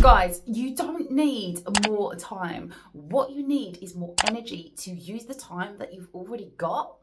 Guys, you don't need more time. What you need is more energy to use the time that you've already got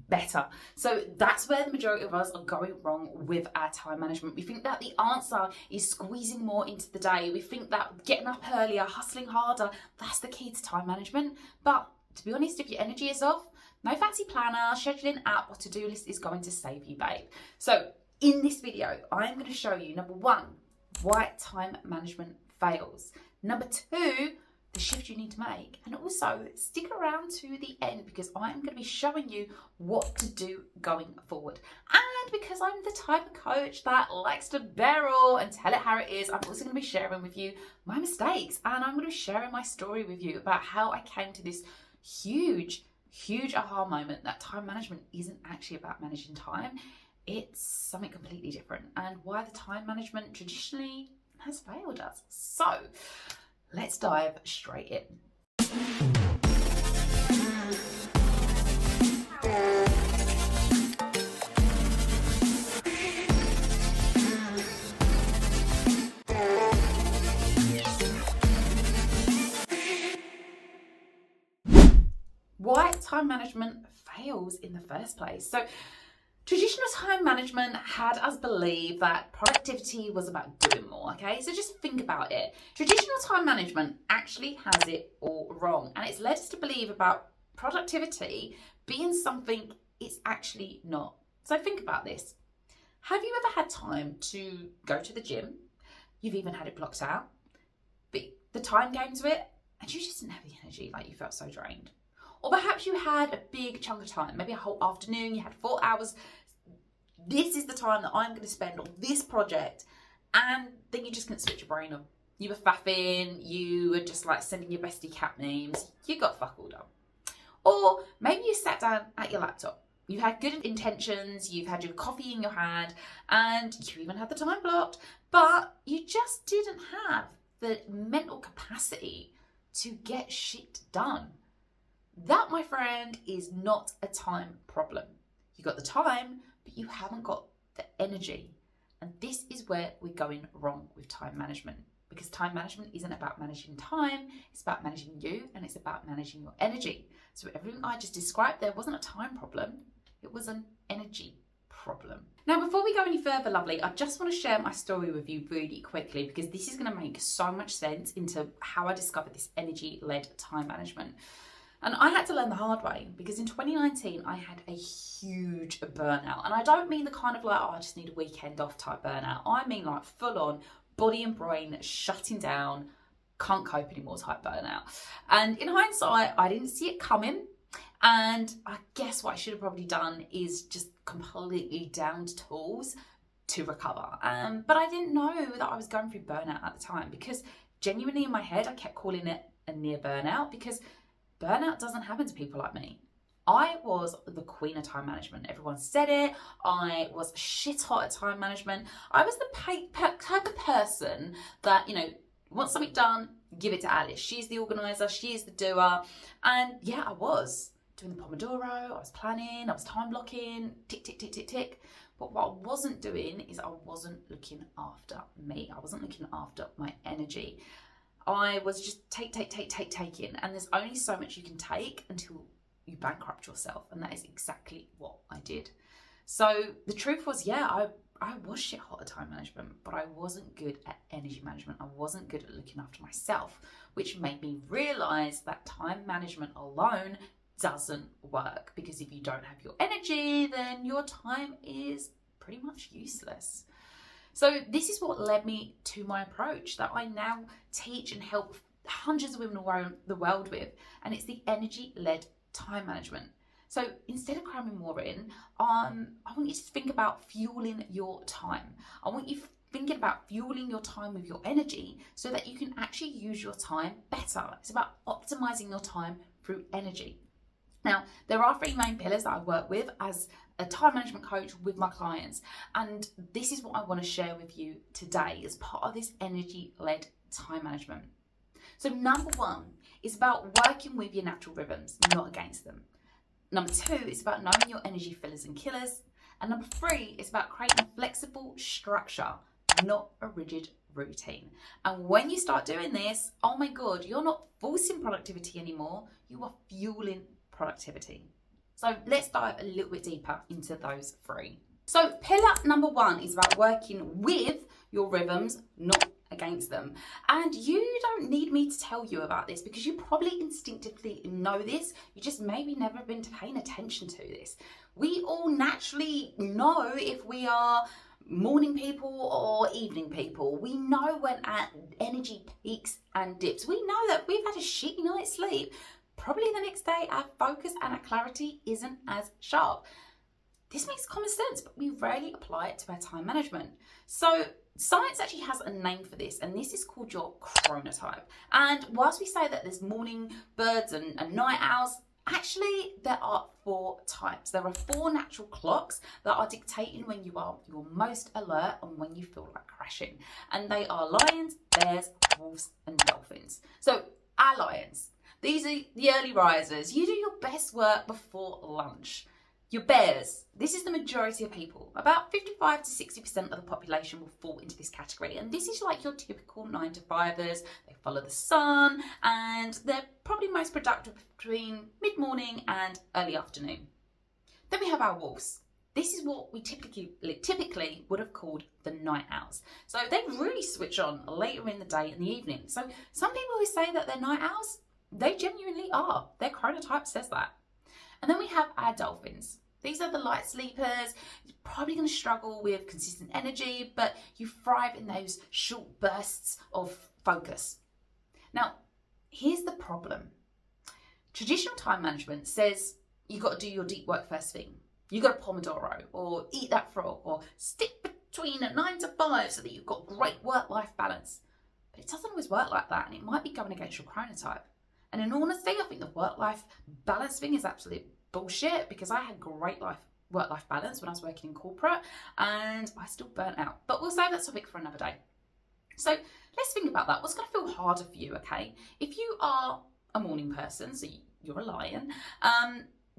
better. So that's where the majority of us are going wrong with our time management. We think that the answer is squeezing more into the day. We think that getting up earlier, hustling harder, that's the key to time management. But to be honest, if your energy is off, no fancy planner, scheduling app or to-do list is going to save you, babe. So in this video, I'm going to show you, number one, why time management fails. Number two, the shift you need to make. And also stick around to the end because I'm going to be showing you what to do going forward. And because I'm the type of coach that likes to barrel and tell it how it is, I'm also going to be sharing with you my mistakes. And I'm going to be sharing my story with you about how I came to this huge aha moment that time management isn't actually about managing time. It's something completely different, and why the time management traditionally has failed us. So let's dive straight in. Why time management fails in the first place. So traditional time management had us believe that productivity was about doing more, okay? So just think about it. Traditional time management actually has it all wrong, and it's led us to believe about productivity being something it's actually not. So think about this. Have you ever had time to go to the gym? You've even had it blocked out, but the time came to it and you just didn't have the energy, like you felt so drained. Or perhaps you had a big chunk of time, maybe a whole afternoon, you had 4 hours. This is the time that I'm going to spend on this project. And then you just couldn't switch your brain on. You were faffing, you were just like sending your bestie cat memes. You got fuck all done. Or maybe you sat down at your laptop. You had good intentions, you've had your coffee in your hand, and you even had the time blocked, but you just didn't have the mental capacity to get shit done. That, my friend, is not a time problem. You got the time, but you haven't got the energy. And this is where we're going wrong with time management, because time management isn't about managing time, it's about managing you, and it's about managing your energy. So everything I just described there wasn't a time problem, it was an energy problem. Now, before we go any further, lovely, I just want to share my story with you really quickly, because this is going to make so much sense into how I discovered this energy-led time management. And I had to learn the hard way, because in 2019, I had a huge burnout. And I don't mean the kind of like, oh, I just need a weekend off type burnout. I mean like full on body and brain shutting down, can't cope anymore type burnout. And in hindsight, I didn't see it coming. And I guess what I should have probably done is just completely downed tools to recover. But I didn't know that I was going through burnout at the time, because genuinely in my head, I kept calling it a near burnout, because burnout doesn't happen to people like me. I was the queen of time management. Everyone said it. I was shit hot at time management. I was the type of person that, wants something done, give it to Alice. She's the organizer, she's the doer. And yeah, I was doing the Pomodoro, I was planning, I was time blocking, tick, tick, tick, tick, tick. But what I wasn't doing is I wasn't looking after me. I wasn't looking after my energy. I was just taking, and there's only so much you can take until you bankrupt yourself, and that is exactly what I did. So the truth was, yeah, I was shit hot at time management, but I wasn't good at energy management. I wasn't good at looking after myself, which made me realize that time management alone doesn't work, because if you don't have your energy, then your time is pretty much useless. So this is what led me to my approach that I now teach and help hundreds of women around the world with, and it's the energy-led time management. So instead of cramming more in, I want you to think about fueling your time. I want you thinking about fueling your time with your energy so that you can actually use your time better. It's about optimizing your time through energy. Now, there are 3 main pillars that I work with as a time management coach with my clients. And this is what I want to share with you today as part of this energy-led time management. So number 1 is about working with your natural rhythms, not against them. Number 2 is about knowing your energy fillers and killers. And number 3 is about creating a flexible structure, not a rigid routine. And when you start doing this, oh my God, you're not forcing productivity anymore, you are fueling productivity. So let's dive a little bit deeper into those three. So pillar number one is about working with your rhythms, not against them. And you don't need me to tell you about this because you probably instinctively know this. You just maybe never been paying attention to this. We all naturally know if we are morning people or evening people. We know when our energy peaks and dips. We know that we've had a shitty night's sleep. Probably the next day our focus and our clarity isn't as sharp. This makes common sense, but we rarely apply it to our time management. So science actually has a name for this, and this is called your chronotype. And whilst we say that there's morning birds and night owls, actually there are 4 types. There are 4 natural clocks that are dictating when you are your most alert and when you feel like crashing. And they are lions, bears, wolves, and dolphins. So our lions, these are the early risers. You do your best work before lunch. Your bears, this is the majority of people. About 55 to 60% of the population will fall into this category. And this is like your typical 9-to-5ers. They follow the sun and they're probably most productive between mid-morning and early afternoon. Then we have our wolves. This is what we typically would have called the night owls. So they really switch on later in the day and the evening. So some people who say that they're night owls, they genuinely are. Their chronotype says that. And then we have our dolphins. These are the light sleepers. You're probably going to struggle with consistent energy, but you thrive in those short bursts of focus. Now, here's the problem. Traditional time management says you've got to do your deep work first thing. You've got a Pomodoro, or eat that frog, or stick between a 9 to 5 so that you've got great work-life balance. But it doesn't always work like that, and it might be going against your chronotype. And in honesty, I think the work-life balance thing is absolute bullshit because I had great work-life balance when I was working in corporate and I still burnt out. But we'll save that topic for another day. So let's think about that. What's going to feel harder for you, okay? If you are a morning person, so you're a lion,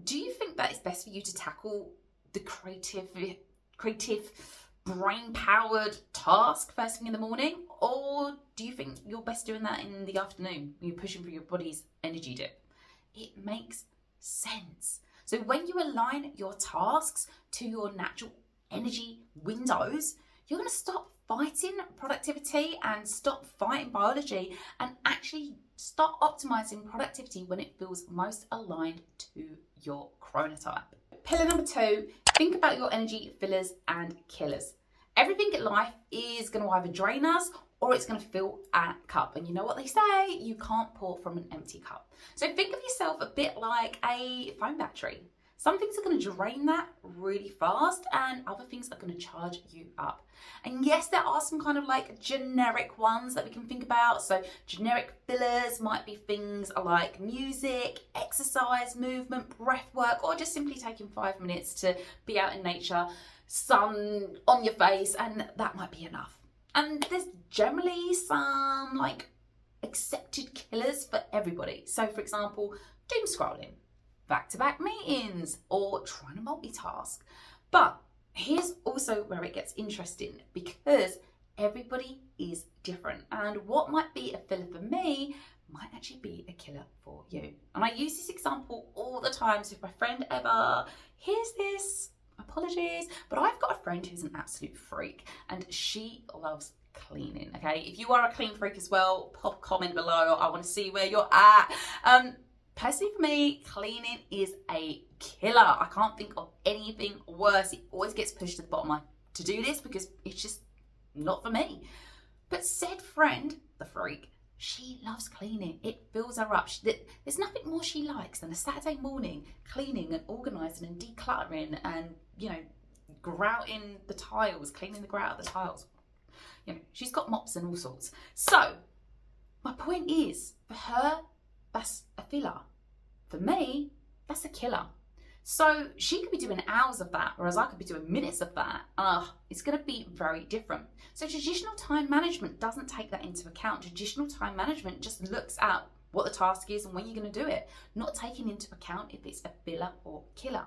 do you think that it's best for you to tackle the creative brain-powered task first thing in the morning? Or do you think you're best doing that in the afternoon when you're pushing for your body's energy dip? It makes sense. So when you align your tasks to your natural energy windows, you're going to stop fighting productivity and stop fighting biology and actually start optimizing productivity when it feels most aligned to your chronotype. Pillar number 2, think about your energy fillers and killers. Everything in life is going to either drain us or it's going to fill a cup. And you know what they say, you can't pour from an empty cup. So think of yourself a bit like a phone battery. Some things are going to drain that really fast and other things are going to charge you up. And yes, there are some kind of like generic ones that we can think about. So generic fillers might be things like music, exercise, movement, breath work, or just simply taking 5 minutes to be out in nature, sun on your face, and that might be enough. And there's generally some like accepted killers for everybody. So for example, doom scrolling, back-to-back meetings, or trying to multitask. But here's also where it gets interesting because everybody is different. And what might be a filler for me might actually be a killer for you. And I use this example all the time. So if my friend ever hears this, apologies, but I've got a friend who's an absolute freak and she loves cleaning. Okay, if you are a clean freak as well, pop a comment below. I want to see where you're at. Personally for me, cleaning is a killer. I can't think of anything worse. It always gets pushed to the bottom of my to-do list because it's just not for me. But said friend, the freak, she loves cleaning. It fills her up. There's nothing more she likes than a Saturday morning cleaning and organising and decluttering and, grouting the tiles, cleaning the grout of the tiles. She's got mops and all sorts. So my point is, for her, that's a filler. For me, that's a killer. So she could be doing hours of that, whereas I could be doing minutes of that. It's going to be very different. So traditional time management doesn't take that into account. Traditional time management just looks at what the task is and when you're going to do it, not taking into account if it's a filler or killer.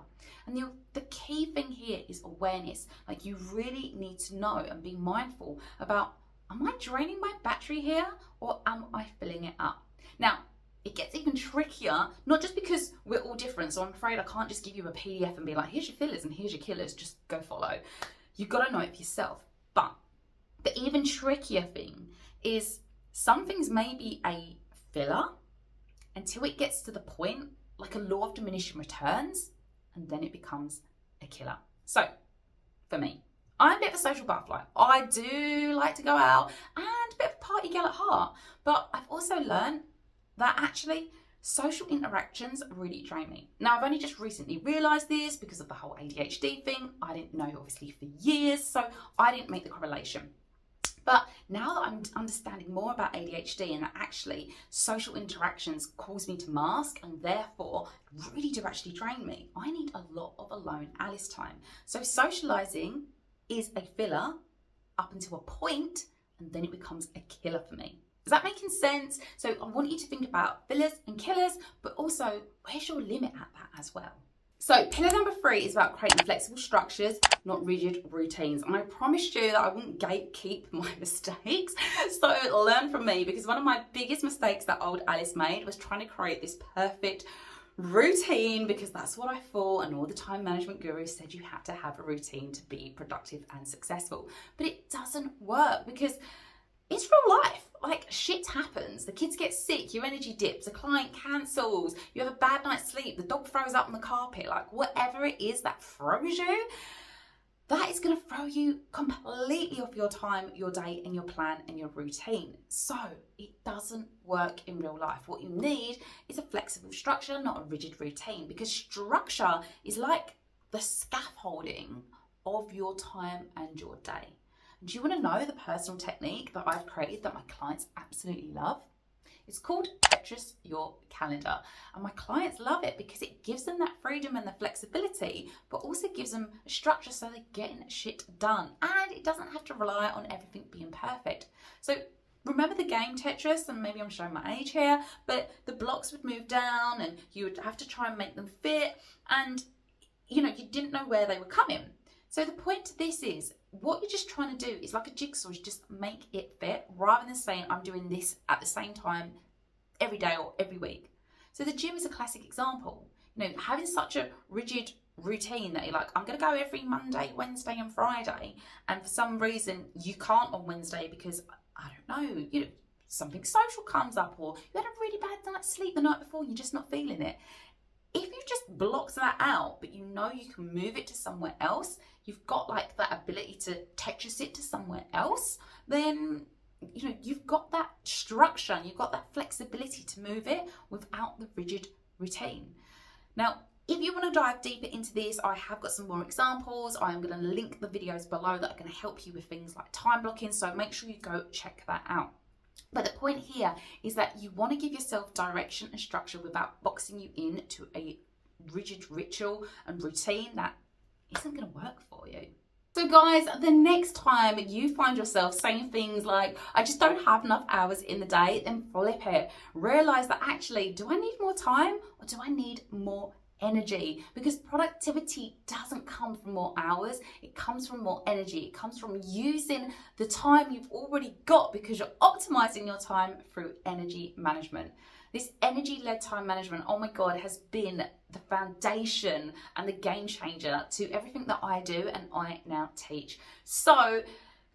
And the key thing here is awareness. Like, you really need to know and be mindful about, am I draining my battery here or am I filling it up? Now, it gets even trickier, not just because we're all different, so I'm afraid I can't just give you a PDF and be like, here's your fillers and here's your killers, just go follow. You've got to know it for yourself. But the even trickier thing is some things may be a filler until it gets to the point, like a law of diminishing returns, and then it becomes a killer. So, for me, I'm a bit of a social butterfly. I do like to go out and a bit of a party girl at heart, but I've also learned that actually social interactions really drain me. Now, I've only just recently realised this because of the whole ADHD thing. I didn't know obviously for years, so I didn't make the correlation. But now that I'm understanding more about ADHD and that actually social interactions cause me to mask and therefore really do actually drain me, I need a lot of alone Alice time. So socialising is a filler up until a point, and then it becomes a killer for me. Is that making sense? So I want you to think about fillers and killers, but also where's your limit at that as well? So pillar number 3 is about creating flexible structures, not rigid routines. And I promised you that I wouldn't gatekeep my mistakes. So learn from me, because one of my biggest mistakes that old Alice made was trying to create this perfect routine, because that's what I thought, and all the time management gurus said you had to have a routine to be productive and successful. But it doesn't work, because it's real life. Like, shit happens. The kids get sick, your energy dips, a client cancels, you have a bad night's sleep, the dog throws up on the carpet, like whatever it is that throws you, that is going to throw you completely off your time, your day, and your plan and your routine. So it doesn't work in real life. What you need is a flexible structure, not a rigid routine, because structure is like the scaffolding of your time and your day. Do you want to know the personal technique that I've created that my clients absolutely love? It's called Tetris Calendar. And my clients love it because it gives them that freedom and the flexibility, but also gives them a structure so they're getting shit done. And it doesn't have to rely on everything being perfect. So remember the game Tetris, and maybe I'm showing my age here, but the blocks would move down and you would have to try and make them fit. And, you didn't know where they were coming. So the point to this is, what you're just trying to do is like a jigsaw, is just make it fit, rather than saying I'm doing this at the same time every day or every week. So the gym is a classic example. Having such a rigid routine that you're like, I'm going to go every Monday, Wednesday and Friday, and for some reason you can't on Wednesday because, I don't know, something social comes up, or you had a really bad night's sleep the night before and you're just not feeling it. If you just blocked that out, but you can move it to somewhere else, you've got like that ability to Tetris it to somewhere else, then you've got that structure and you've got that flexibility to move it without the rigid routine. Now, if you want to dive deeper into this, I have got some more examples. I am going to link the videos below that are going to help you with things like time blocking, so make sure you go check that out. But the point here is that you want to give yourself direction and structure without boxing you into a rigid ritual and routine that isn't going to work for you. So guys, the next time you find yourself saying things like, I just don't have enough hours in the day, then flip it. Realize that actually, do I need more time or do I need more energy? Because productivity doesn't come from more hours, it comes from more energy. It comes from using the time you've already got, because you're optimizing your time through energy management. This energy-led time management, oh my God, has been the foundation and the game changer to everything that I do and I now teach. So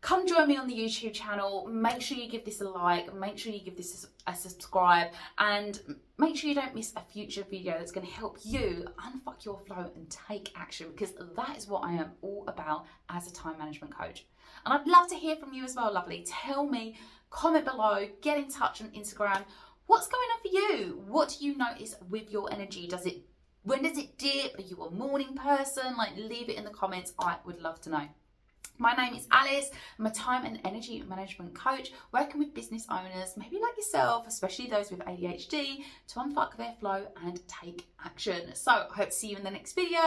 come join me on the YouTube channel. Make sure you give this a like, make sure you give this a subscribe, and make sure you don't miss a future video that's going to help you unfuck your flow and take action, because that is what I am all about as a time management coach. And I'd love to hear from you as well, lovely. Tell me, comment below, get in touch on Instagram. What's going on for you? What do you notice with your energy? When does it dip? Are you a morning person? Like, leave it in the comments. I would love to know. My name is Alice. I'm a time and energy management coach working with business owners, maybe like yourself, especially those with ADHD, to unfuck their flow and take action. So I hope to see you in the next video.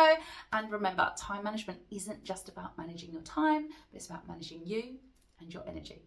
And remember, time management isn't just about managing your time, but it's about managing you and your energy.